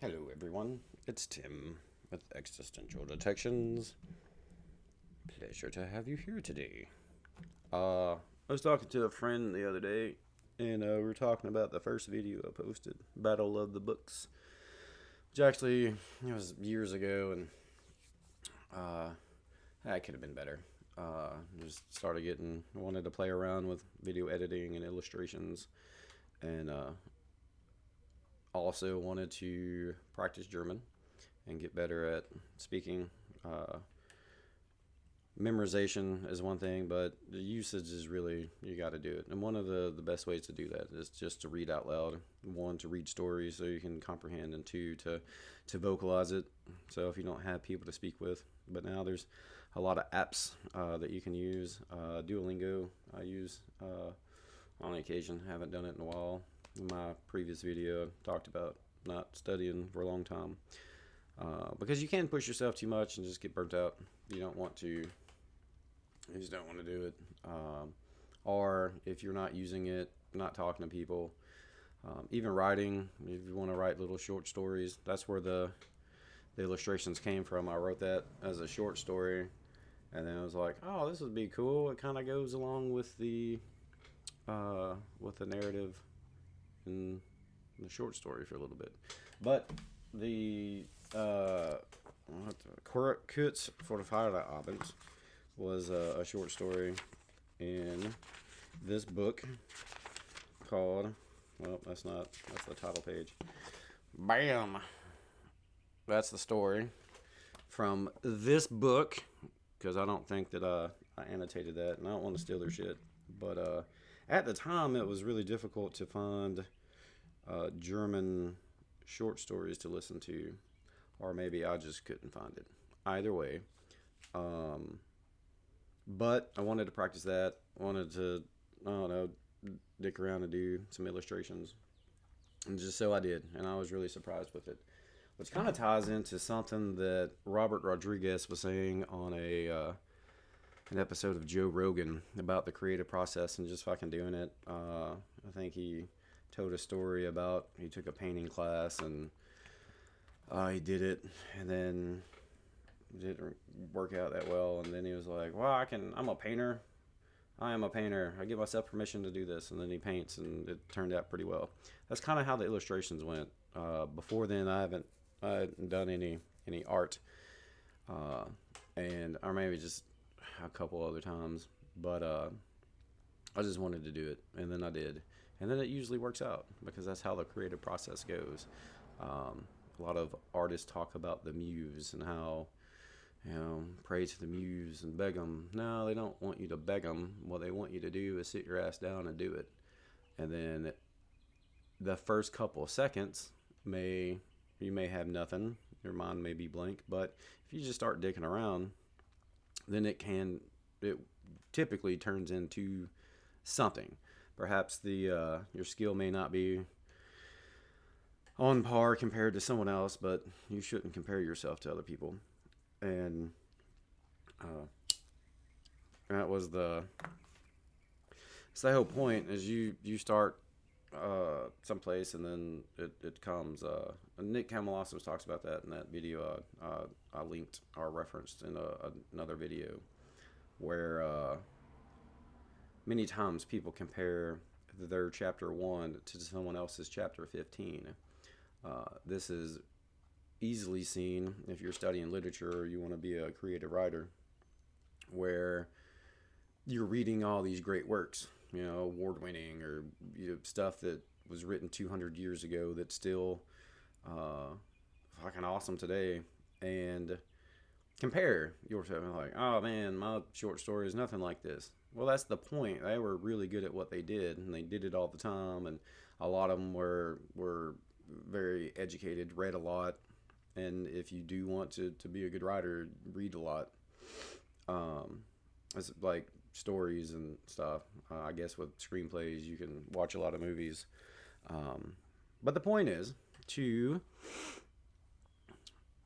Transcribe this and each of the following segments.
Hello, everyone. It's Tim with Existential Detections. Pleasure to have you here today. I was talking to a friend the other day, and we were talking about the first video I posted, Battle of the Books, which actually it was years ago, and uh, that could have been better. Just started wanted to play around with video editing and illustrations, and also wanted to practice German and get better at speaking. Uh, Memorization is one thing, but the usage is really, you got to do it. And one of the best ways to do that is just to read out loud. One, to read stories so you can comprehend, and two, to vocalize it. So if you don't have people to speak with, but now there's a lot of apps that you can use. Duolingo, I use on occasion. Haven't done it in a while. In my previous video, I talked about not studying for a long time because you can push yourself too much and just get burnt out. You don't want to. You just don't want to do it. Or if you're not using it, not talking to people, even writing. If you want to write little short stories, that's where the illustrations came from. I wrote that as a short story, and then I was like, oh, this would be cool. It kind of goes along with the narrative in the short story for a little bit. But the Kurz for Feierabend was a short story in this book called, well, that's the title page. Bam! That's the story from this book, because I don't think that I annotated that, and I don't want to steal their shit. But at the time, it was really difficult to find German short stories to listen to, or maybe I just couldn't find it. Either way, but I wanted to practice that. Wanted to, I don't know, dick around and do some illustrations, and just so I did, and I was really surprised with it. Which kind of ties into something that Robert Rodriguez was saying on an episode of Joe Rogan about the creative process and just fucking doing it. I think he told a story about he took a painting class and he did it, and then it didn't work out that well, and then he was like, well, I'm a painter. I am a painter. I give myself permission to do this, and then he paints, and it turned out pretty well. That's kind of how the illustrations went. Before then, I hadn't done any art, uh, and or maybe just a couple other times, but I just wanted to do it, and then I did, and then it usually works out because that's how the creative process goes. A lot of artists talk about the muse and how, pray to the muse and beg them. No, they don't want you to beg them. What they want you to do is sit your ass down and do it, and then the first couple of seconds you may have nothing. Your mind may be blank, but if you just start dicking around, then it typically turns into something. Perhaps your skill may not be on par compared to someone else, but you shouldn't compare yourself to other people. And that was it's the whole point. Is you start someplace, and then it comes. Nick Kamalossos talks about that in that video I linked or referenced in another video, where many times people compare their chapter 1 to someone else's chapter 15. This is easily seen if you're studying literature or you want to be a creative writer, where you're reading all these great works, award-winning, or stuff that was written 200 years ago that's still fucking awesome today, and compare yourself and like, oh man, my short story is nothing like this. Well, that's the point. They were really good at what they did, and they did it all the time, and a lot of them were very educated, read a lot, and if you do want to be a good writer, read a lot. It's like stories and stuff. I guess with screenplays, you can watch a lot of movies. But the point is, to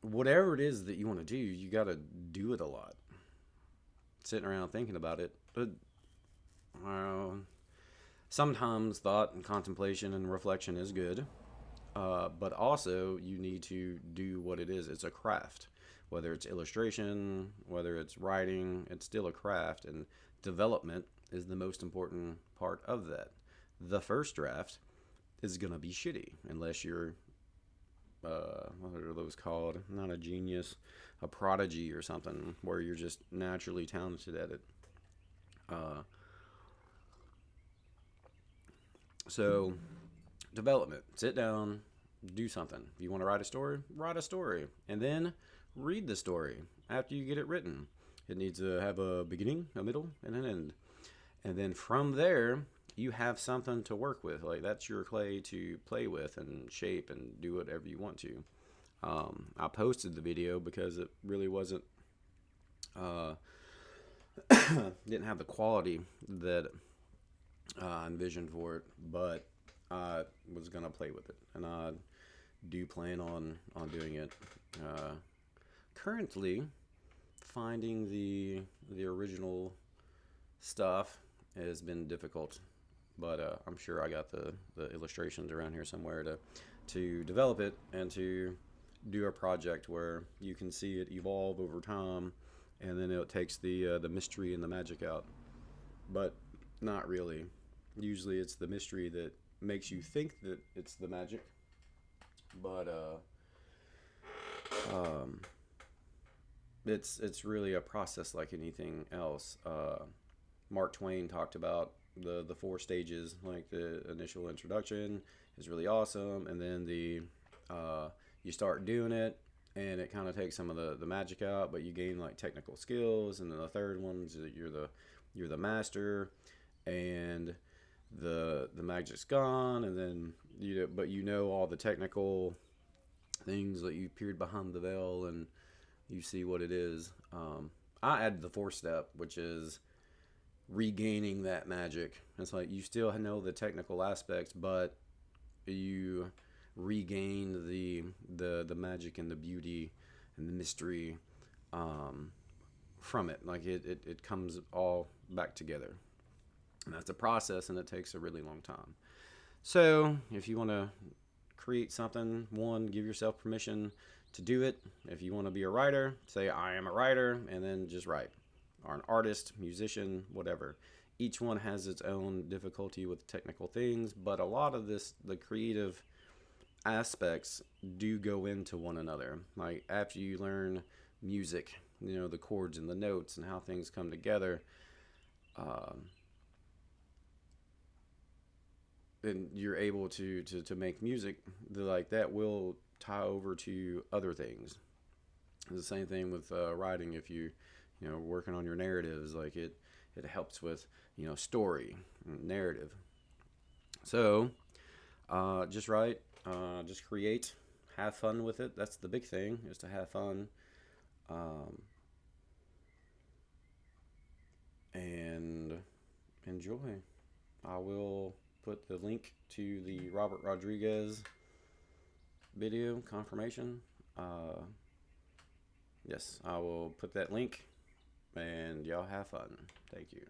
whatever it is that you want to do, you got to do it a lot. Sitting around thinking about it, but sometimes thought and contemplation and reflection is good. But also you need to do what it is. It's a craft. Whether it's illustration, whether it's writing, it's still a craft, and development is the most important part of that. The first draft is gonna be shitty unless you're what are those called? Not a genius, a prodigy or something, where you're just naturally talented at it. Uh, so development. Sit down, do something. If you want to write a story, and then read the story after you get it written. It needs to have a beginning, a middle, and an end. And then from there, you have something to work with. Like that's your clay to play with and shape and do whatever you want to. I posted the video because it really wasn't, uh, didn't have the quality that I envisioned for it, but I was gonna play with it, and I do plan on doing it. Uh, Currently, finding the original stuff has been difficult, but I'm sure I got the illustrations around here somewhere to develop it and to do a project where you can see it evolve over time, and then it takes the mystery and the magic out. But not really. Usually, it's the mystery that makes you think that it's the magic, but um, it's really a process like anything else. Mark Twain talked about the four stages, like the initial introduction is really awesome, and then you start doing it, and it kind of takes some of the magic out, but you gain like technical skills, and then the third one is that you're the master, and the magic's gone, and then you know all the technical things that you peered behind the veil and you see what it is. I added the fourth step, which is regaining that magic. It's like you still know the technical aspects, but you regain the magic and the beauty and the mystery from it. Like it comes all back together. And that's a process, and it takes a really long time. So if you want to create something, one, give yourself permission to do it. If you want to be a writer, say I am a writer, and then just write. Or an artist, musician, whatever. Each one has its own difficulty with technical things, but a lot of the creative aspects do go into one another. Like after you learn music, the chords and the notes and how things come together, and you're able to make music like that will tie over to other things. It's the same thing with writing. If working on your narratives, like it helps with story narrative. So just write, just create, have fun with it. That's the big thing, is to have fun, and enjoy. I will put the link to the Robert Rodriguez video confirmation. Yes, I will put that link, and y'all have fun. Thank you.